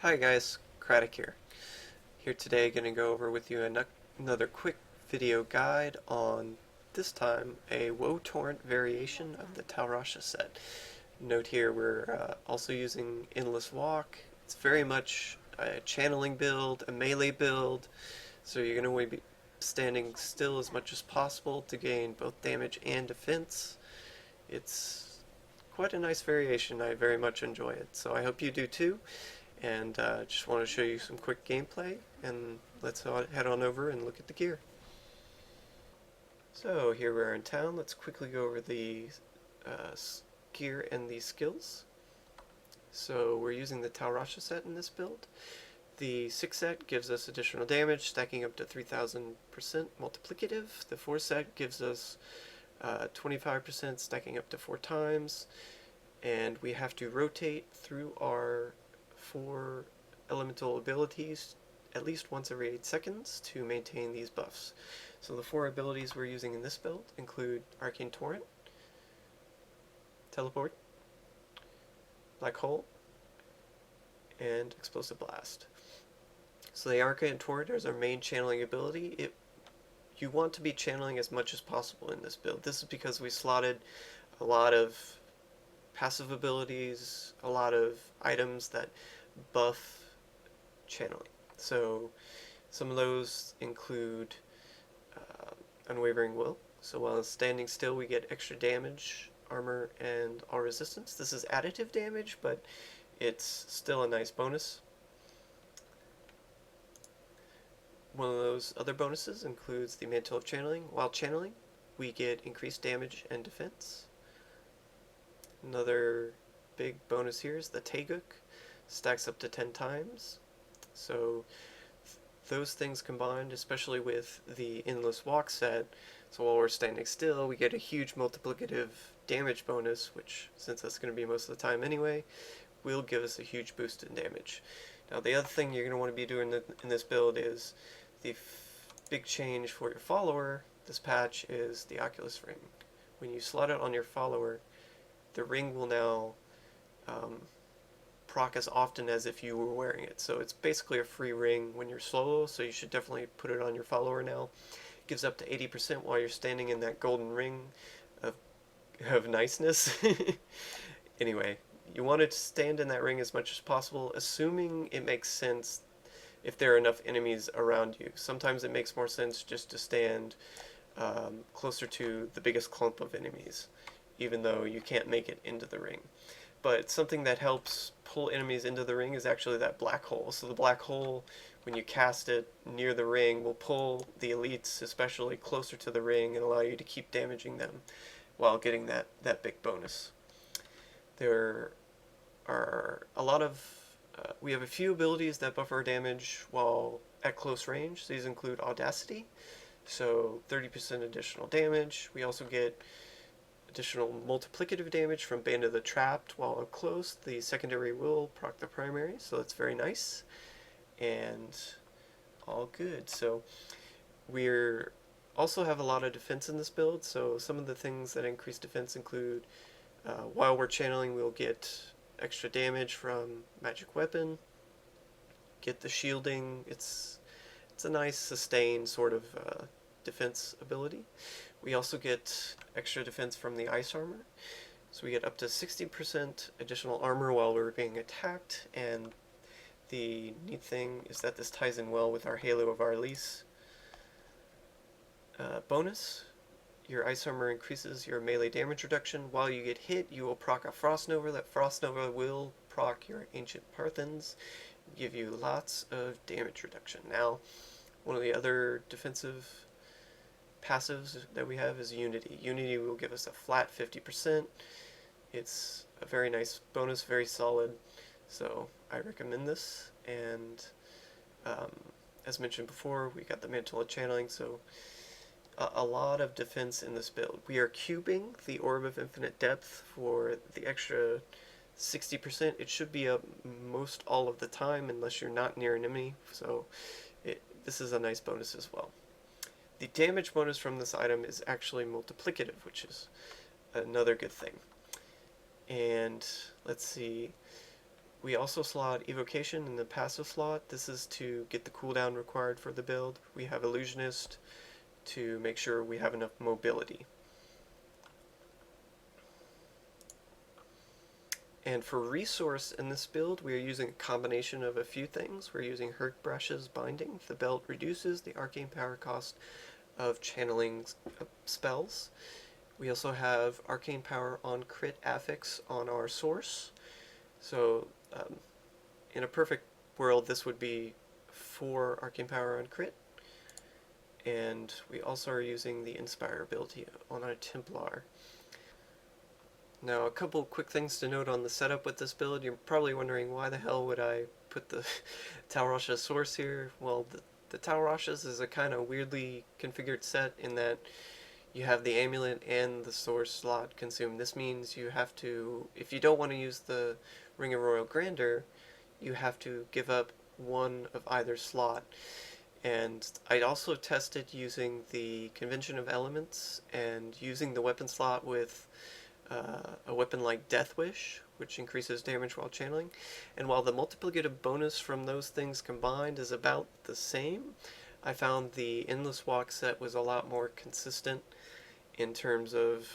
Hi guys, Craddock here. Here today going to go over with you another quick video guide on, this time, a Woh Torrent variation of the Rasha set. Note here we're also using Endless Walk. It's very much a channeling build, a melee build, so you're going to want to be standing still as much as possible to gain both damage and defense. It's quite a nice variation. I very much enjoy it, so I hope you do too. And just want to show you some quick gameplay, and let's head on over and look at the gear. So here we are in town. Let's quickly go over the gear and the skills. So we're using the Rasha set in this build. The 6 set gives us additional damage, stacking up to 3000% multiplicative. The 4 set gives us 25%, stacking up to 4 times. And we have to rotate through our 4 elemental abilities at least once every 8 seconds to maintain these buffs. So the 4 abilities we're using in this build include Arcane Torrent, Teleport, Black Hole, and Explosive Blast. So the Arcane Torrent is our main channeling ability. You want to be channeling as much as possible in this build. This is because we slotted a lot of passive abilities, a lot of items that buff channeling. So some of those include Unwavering Will. So while standing still we get extra damage, armor, and all resistance. This is additive damage, but it's still a nice bonus. One of those other bonuses includes the Mantle of Channeling. While channeling, we get increased damage and defense. Another big bonus here is the Taeguk. Stacks up to 10 times. So those things combined, especially with the Endless Walk set, so while we're standing still, we get a huge multiplicative damage bonus, which, since that's going to be most of the time anyway, will give us a huge boost in damage. Now the other thing you're going to want to be doing in this build is the big change for your follower. This patch is the Oculus Ring. When you slot it on your follower, the ring will now proc as often as if you were wearing it. So it's basically a free ring when you're solo, so you should definitely put it on your follower now. It gives up to 80% while you're standing in that golden ring of niceness. Anyway, you want to stand in that ring as much as possible, assuming it makes sense if there are enough enemies around you. Sometimes it makes more sense just to stand closer to the biggest clump of enemies, even though you can't make it into the ring. But something that helps pull enemies into the ring is actually that black hole. So the black hole, when you cast it near the ring, will pull the elites especially closer to the ring and allow you to keep damaging them while getting that big bonus. There are a lot of we have a few abilities that buff our damage while at close range. These include Audacity, so 30% additional damage. We also get additional multiplicative damage from Band of the Trapped while up close. The secondary will proc the primary, so that's very nice and all good. So we're also have a lot of defense in this build, so some of the things that increase defense include while we're channeling we'll get extra damage from magic weapon, get the shielding. It's a nice sustained sort of defense ability. We also get extra defense from the ice armor, so we get up to 60% additional armor while we're being attacked, and the neat thing is that this ties in well with our Halo of Arlis bonus. Your ice armor increases your melee damage reduction. While you get hit, you will proc a Frost Nova. That Frost Nova will proc your Ancient Parthens, give you lots of damage reduction. Now, one of the other defensive passives that we have is Unity. Unity will give us a flat 50%. It's a very nice bonus, very solid, so I recommend this. And as mentioned before, we got the Mantle of Channeling, so a lot of defense in this build. We are cubing the Orb of Infinite Depth for the extra 60%. It should be up most all of the time unless you're not near an enemy, so this is a nice bonus as well. The damage bonus from this item is actually multiplicative, which is another good thing. And let's see, We also slot Evocation in the passive slot. This is to get the cooldown required for the build. We have Illusionist to make sure we have enough mobility. And for resource in this build, we are using a combination of a few things. We're using Brash's Binding. The belt reduces the arcane power cost of channeling spells. We also have arcane power on crit affix on our source. So in a perfect world, this would be 4 arcane power on crit. And we also are using the Inspire ability on our Templar. Now, a couple quick things to note on the setup with this build. You're probably wondering, why the hell would I put the Tal Rasha source here? Well, the Tal Rashas is a kind of weirdly configured set in that you have the Amulet and the source slot consumed. This means you have to, if you don't want to use the Ring of Royal Grandeur, you have to give up one of either slot. And I also tested using the Convention of Elements and using the weapon slot with a weapon like Death Wish, which increases damage while channeling. And while the multiplicative bonus from those things combined is about the same, I found the Endless Walk set was a lot more consistent in terms of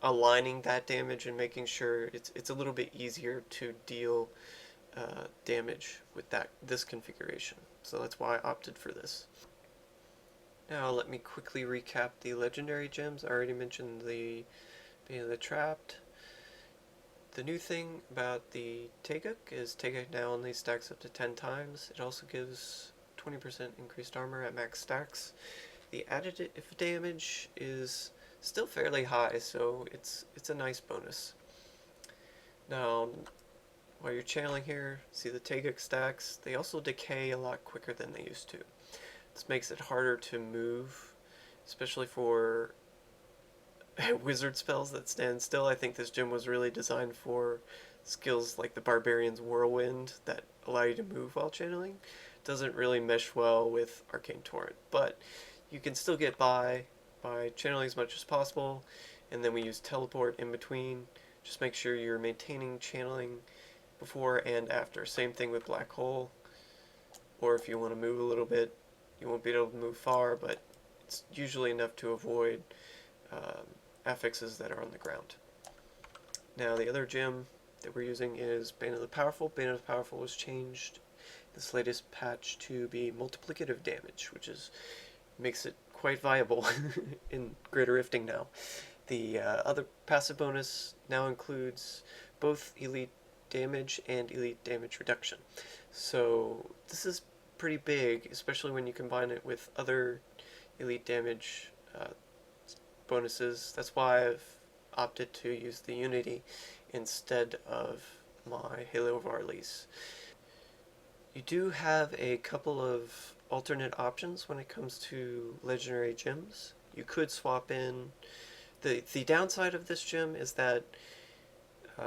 aligning that damage and making sure it's a little bit easier to deal damage with this configuration. So that's why I opted for this. Now let me quickly recap the legendary gems. I already mentioned the Trapped. The new thing about the Taeguk is Taeguk now only stacks up to 10 times. It also gives 20% increased armor at max stacks. The additive damage is still fairly high, so it's a nice bonus. Now, while you're channeling here, see the Taeguk stacks, they also decay a lot quicker than they used to. This makes it harder to move, especially for wizard spells that stand still. I think this gem was really designed for skills like the Barbarian's Whirlwind that allow you to move while channeling. Doesn't really mesh well with Arcane Torrent, but you can still get by channeling as much as possible, and then we use Teleport in between. Just make sure you're maintaining channeling before and after. Same thing with Black Hole, or if you want to move a little bit, you won't be able to move far, but it's usually enough to avoid affixes that are on the ground. Now the other gem that we're using is Bane of the Powerful. Bane of the Powerful was changed this latest patch to be multiplicative damage, which makes it quite viable in Greater Rifting now. The other passive bonus now includes both EliteDmg and EliteReduction. So this is pretty big, especially when you combine it with other EliteDmg bonuses. That's why I've opted to use the Unity instead of my Halo of Arlis. You do have a couple of alternate options when it comes to legendary gems. You could swap in. The downside of this gem is that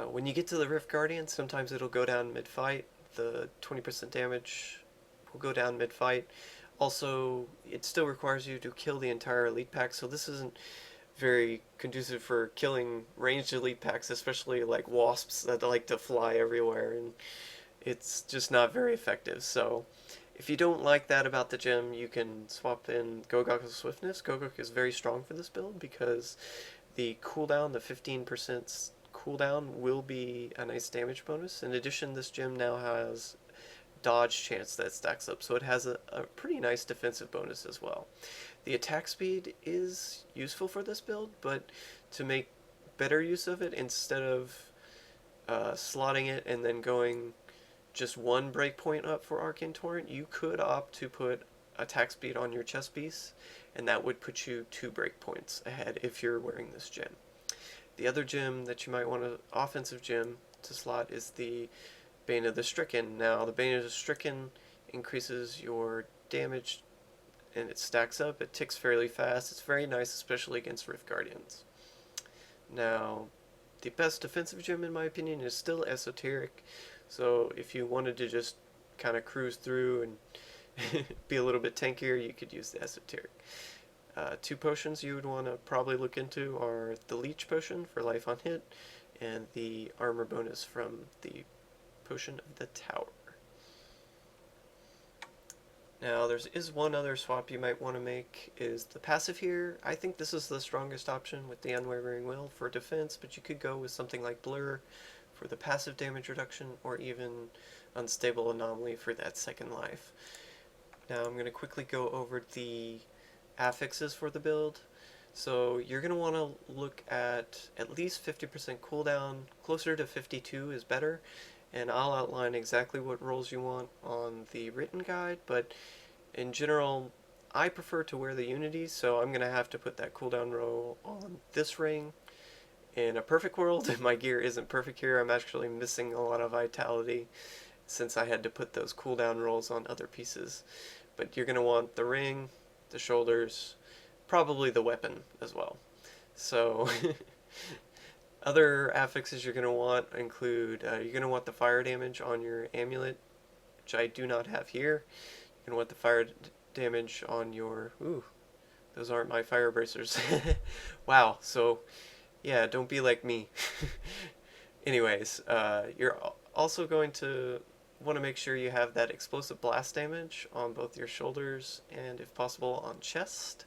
when you get to the Rift Guardian, sometimes it'll go down mid-fight. The 20% damage will go down mid-fight. Also, it still requires you to kill the entire elite pack, so this isn't very conducive for killing ranged elite packs, especially like wasps that like to fly everywhere, and it's just not very effective. So if you don't like that about the gem, you can swap in Gogok's Swiftness. Gogok is very strong for this build because the cooldown, the 15% cooldown, will be a nice damage bonus. In addition, this gem now has dodge chance that stacks up, so it has a pretty nice defensive bonus as well. The attack speed is useful for this build, but to make better use of it, instead of slotting it and then going just one breakpoint up for Arcane Torrent, you could opt to put attack speed on your chest piece, and that would put you 2 breakpoints ahead if you're wearing this gem. The other gem that you might want, an offensive gem to slot, is the Bane of the Stricken. Now, the Bane of the Stricken increases your damage and it stacks up. It ticks fairly fast. It's very nice, especially against Rift Guardians. Now, the best defensive gem, in my opinion, is still Esoteric. So if you wanted to just kind of cruise through and be a little bit tankier, you could use the Esoteric. 2 potions you would want to probably look into are the Leech Potion for life on hit, and the armor bonus from the Potion of the Tower. Now, there is one other swap you might want to make, is the passive here. I think this is the strongest option with the Unwavering Will for defense, but you could go with something like Blur for the passive damage reduction, or even Unstable Anomaly for that second life. Now, I'm going to quickly go over the affixes for the build. So you're going to want to look at least 50% cooldown. Closer to 52 is better. And I'll outline exactly what roles you want on the written guide, but in general, I prefer to wear the unities, so I'm going to have to put that cooldown roll on this ring. In a perfect world, my gear isn't perfect here, I'm actually missing a lot of vitality since I had to put those cooldown rolls on other pieces. But you're going to want the ring, the shoulders, probably the weapon as well. So other affixes you're going to want include, you're going to want the fire damage on your amulet, which I do not have here. You're going to want the fire damage on your, ooh, those aren't my fire bracers. Wow, so yeah, don't be like me. Anyways, you're also going to want to make sure you have that explosive blast damage on both your shoulders and, if possible, on chest.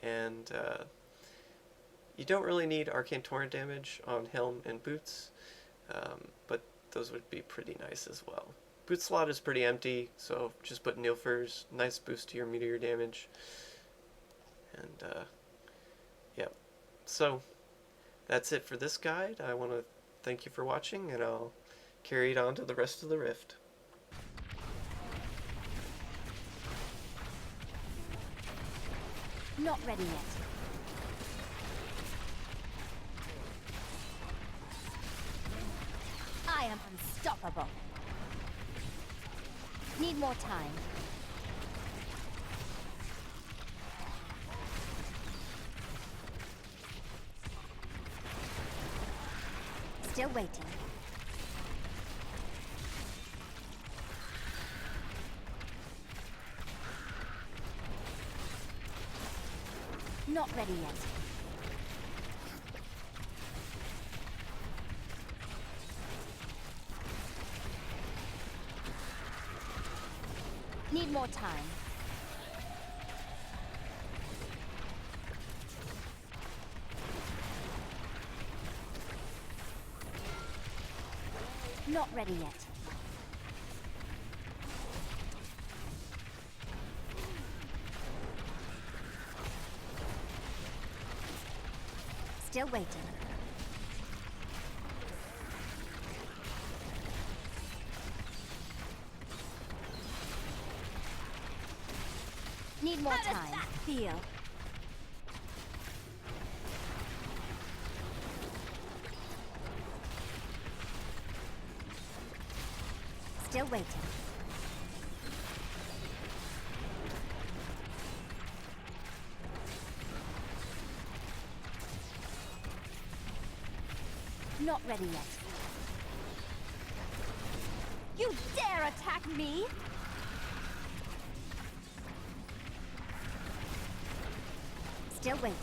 And you don't really need arcane torrent damage on helm and boots, but those would be pretty nice as well. Boot slot is pretty empty, so just put Nilfers, nice boost to your meteor damage. And yeah, so that's it for this guide. I want to thank you for watching, and I'll carry it on to the rest of the rift. Not ready yet. I am unstoppable. Need more time. Still waiting. Not ready yet. Need more time. Not ready yet. Still waiting. Need more time. How does that feel? Still waiting. Not ready yet. You dare attack me? Still waiting.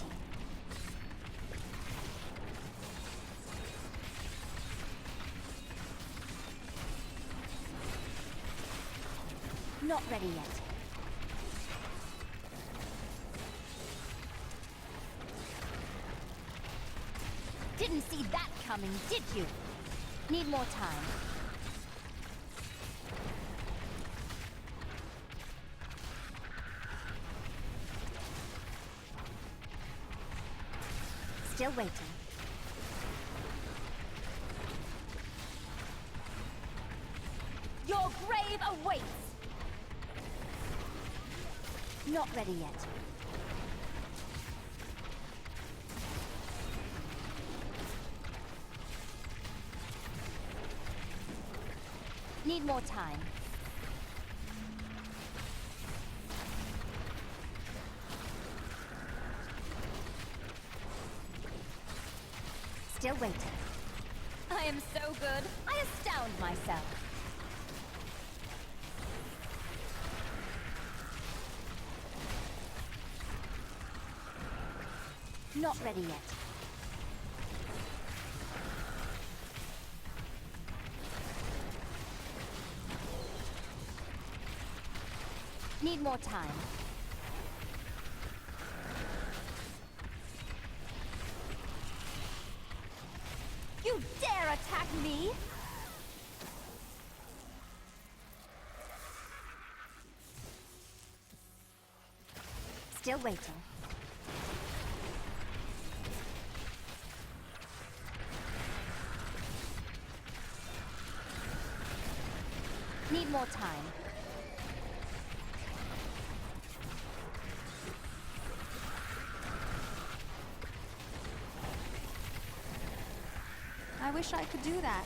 Not ready yet. Didn't see that coming, did you? Need more time. Still waiting. Your grave awaits! Not ready yet. Need more time. Still waiting. I am so good, I astound myself. Not ready yet. Need more time. You dare attack me? Still waiting. Need more time. I wish I could do that.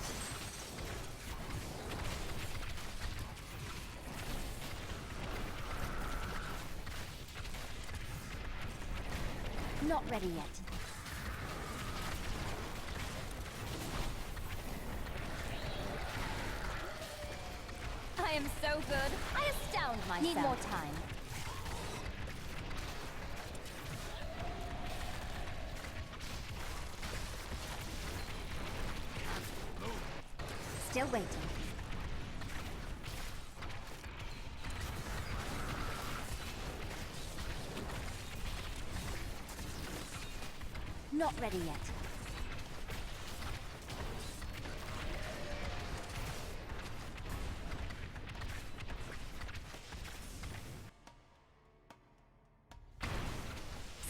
Not ready yet. I am so good. I astound myself. Need more time. Still waiting. Not ready yet.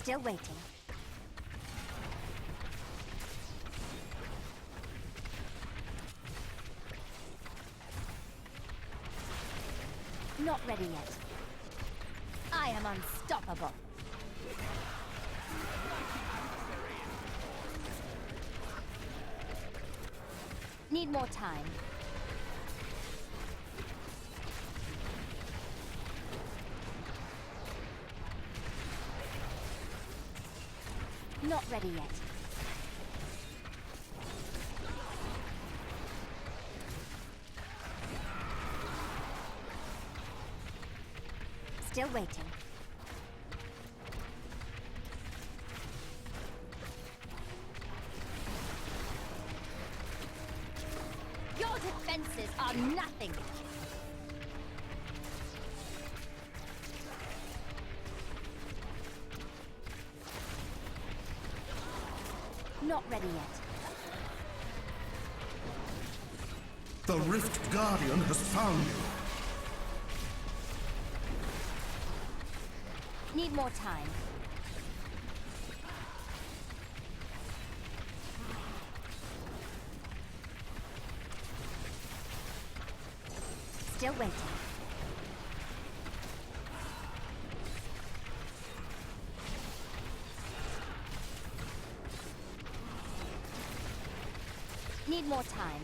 Still waiting. Not ready yet. I am unstoppable. Need more time. Not ready yet. Still waiting. Your defenses are nothing. Not ready yet. The Rift Guardian has found you. Need more time. Still waiting. Need more time.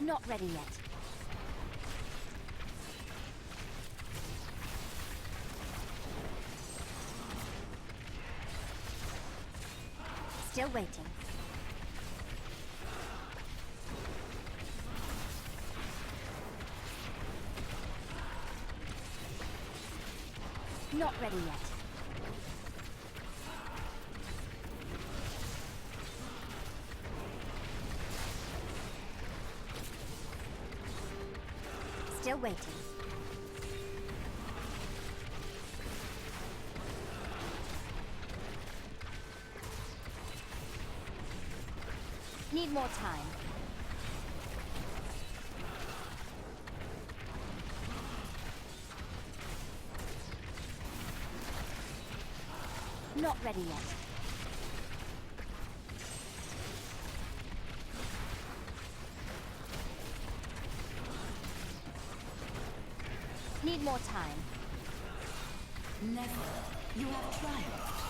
Not ready yet. Still waiting. Not ready yet. Still waiting. Need more time. Not ready yet. Need more time. Never. You have triumphed.